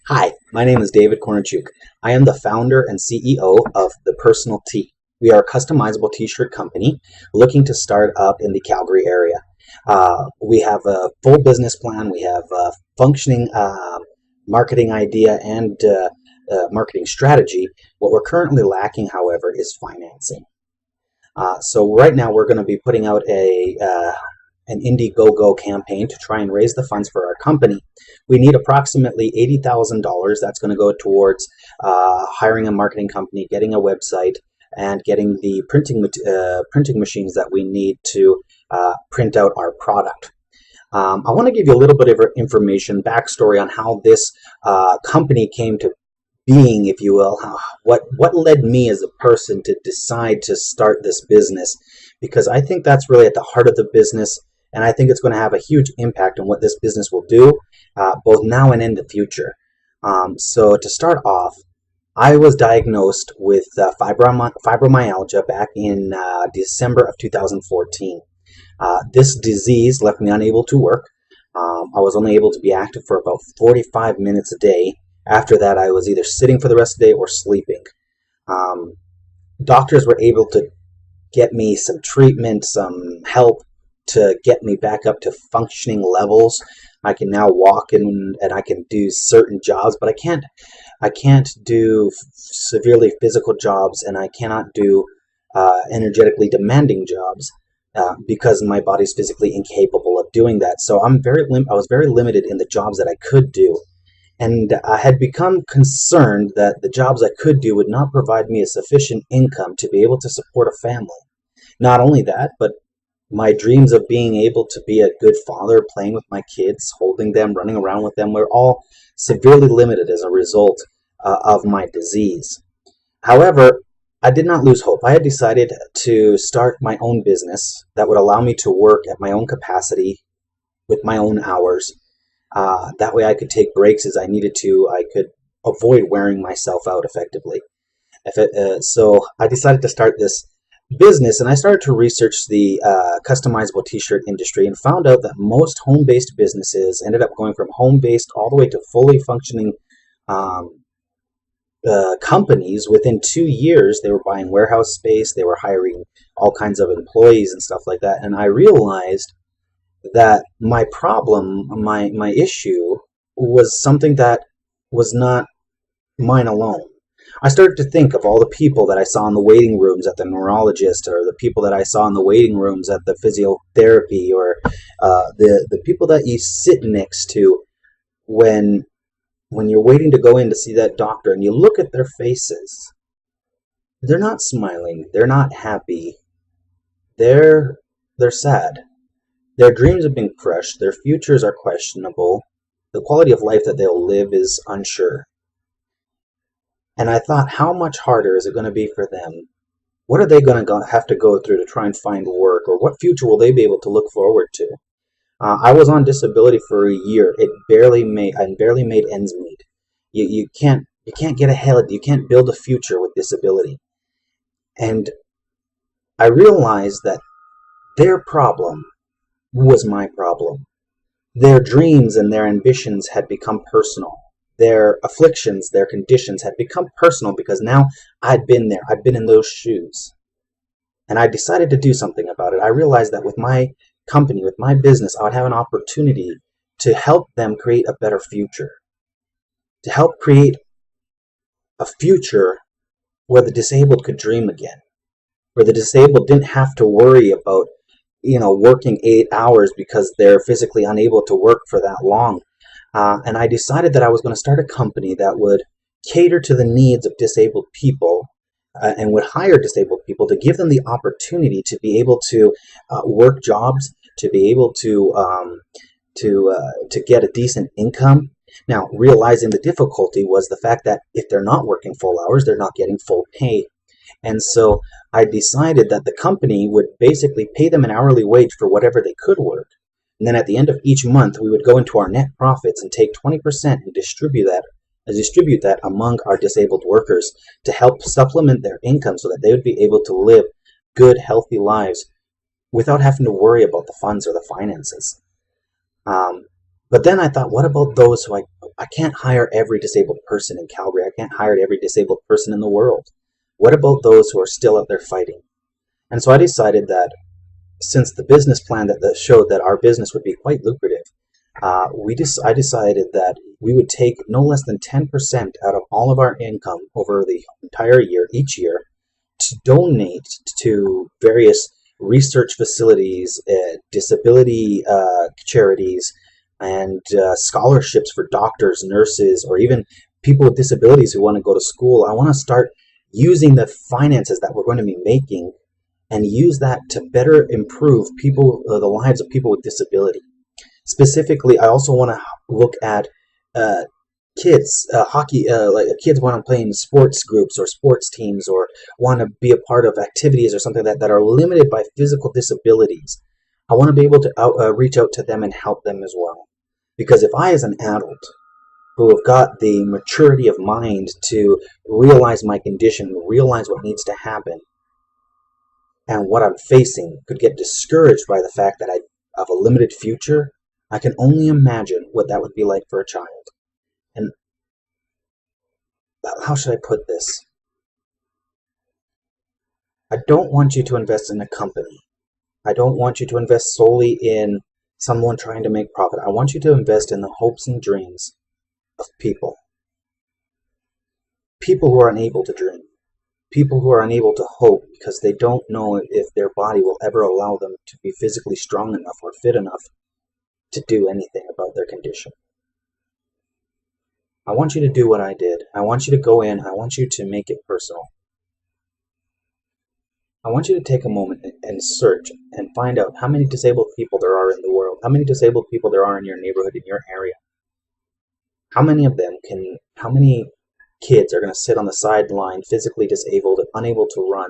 Hi, my name is David Kornichuk. I am the founder and CEO of The Personal Tee. We are a customizable t-shirt company looking to start up in the Calgary area. We have a full business plan. We have a functioning marketing idea and marketing strategy. What we're currently lacking, however, is financing. So right now we're going to be putting out an Indiegogo campaign to try and raise the funds for our company. We need approximately $80,000. That's going to go towards hiring a marketing company, getting a website, and getting the printing machines that we need to print out our product. I want to give you a little bit of information, backstory on how this company came to being, if you will. What led me as a person to decide to start this business, because I think that's really at the heart of the business, and I think it's going to have a huge impact on what this business will do, both now and in the future. So to start off, I was diagnosed with fibromyalgia back in December of 2014. This disease left me unable to work. I was only able to be active for about 45 minutes a day. After that, I was either sitting for the rest of the day or sleeping. Doctors were able to get me some treatment, some help to get me back up to functioning levels. I can now walk and I can do certain jobs, but I can't do severely physical jobs, and I cannot do energetically demanding jobs because my body's physically incapable of doing that. So I was very limited in the jobs that I could do. And I had become concerned that the jobs I could do would not provide me a sufficient income to be able to support a family. Not only that, but my dreams of being able to be a good father, playing with my kids, holding them, running around with them, were all severely limited as a result of my disease. However, I did not lose hope. I had decided to start my own business that would allow me to work at my own capacity with my own hours. That way I could take breaks as I needed to. I could avoid wearing myself out effectively. So I decided to start this business, and I started to research the customizable t-shirt industry and found out that most home-based businesses ended up going from home-based all the way to fully functioning companies. Within 2 years, they were buying warehouse space, they were hiring all kinds of employees and stuff like that. And I realized that my problem, my issue, was something that was not mine alone. I started to think of all the people that I saw in the waiting rooms at the neurologist, or the people that I saw in the waiting rooms at the physiotherapy, or the people that you sit next to when you're waiting to go in to see that doctor, and you look at their faces. They're not smiling. They're not happy. They're sad. Their dreams have been crushed. Their futures are questionable. The quality of life that they'll live is unsure. And I thought, how much harder is it going to be for them? What are they going to have to go through to try and find work? Or what future will they be able to look forward to? I was on disability for a year. I barely made ends meet. You can't get ahead. You can't build a future with disability. And I realized that their problem was my problem. Their dreams and their ambitions had become personal. Their afflictions, their conditions had become personal because now I'd been there. I'd been in those shoes. And I decided to do something about it. I realized that with my company, with my business, I would have an opportunity to help them create a better future. To help create a future where the disabled could dream again. Where the disabled didn't have to worry about working 8 hours because they're physically unable to work for that long. And I decided that I was going to start a company that would cater to the needs of disabled people and would hire disabled people to give them the opportunity to be able to work jobs, to be able to get a decent income. Now, realizing the difficulty was the fact that if they're not working full hours, they're not getting full pay. And so I decided that the company would basically pay them an hourly wage for whatever they could work. And then at the end of each month, we would go into our net profits and take 20% and distribute that among our disabled workers to help supplement their income so that they would be able to live good, healthy lives without having to worry about the funds or the finances. But then I thought, what about those who I can't hire every disabled person in Calgary. I can't hire every disabled person in the world. What about those who are still out there fighting? And so I decided that since the business plan that showed that our business would be quite lucrative, I decided that we would take no less than 10% out of all of our income over the entire year, each year, to donate to various research facilities, disability charities, and scholarships for doctors, nurses, or even people with disabilities who want to go to school. I want to start using the finances that we're going to be making and use that to better improve the lives of people with disability. Specifically, I also want to look at uh, kids, hockey, like kids want to play in sports groups or sports teams or want to be a part of activities or something that are limited by physical disabilities. I want to be able to reach out to them and help them as well. Because if I, as an adult, who have got the maturity of mind to realize my condition, realize what needs to happen, and what I'm facing, could get discouraged by the fact that I have a limited future, I can only imagine what that would be like for a child. And how should I put this? I don't want you to invest in a company. I don't want you to invest solely in someone trying to make profit. I want you to invest in the hopes and dreams of people. People who are unable to dream. People who are unable to hope because they don't know if their body will ever allow them to be physically strong enough or fit enough to do anything about their condition. I want you to do what I did. I want you to go in. I want you to make it personal. I want you to take a moment and search and find out how many disabled people there are in the world, how many disabled people there are in your neighborhood, in your area. How many kids are going to sit on the sideline physically disabled, unable to run,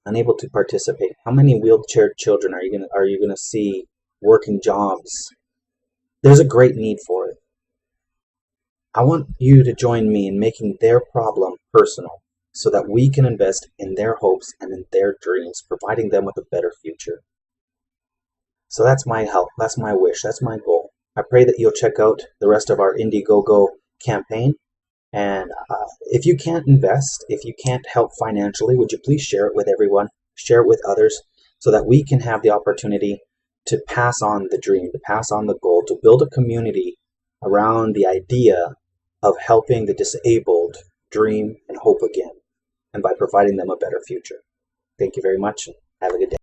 unable to participate? How many wheelchair children are you going to see working jobs? There's a great need for it. I want you to join me in making their problem personal so that we can invest in their hopes and in their dreams, providing them with a better future. So that's my help, that's my wish, that's my goal. I pray that you'll check out the rest of our Indiegogo campaign. And if you can't invest, if you can't help financially, would you please share it with everyone, share it with others, so that we can have the opportunity to pass on the dream, to pass on the goal, to build a community around the idea of helping the disabled dream and hope again, and by providing them a better future. Thank you very much, and have a good day.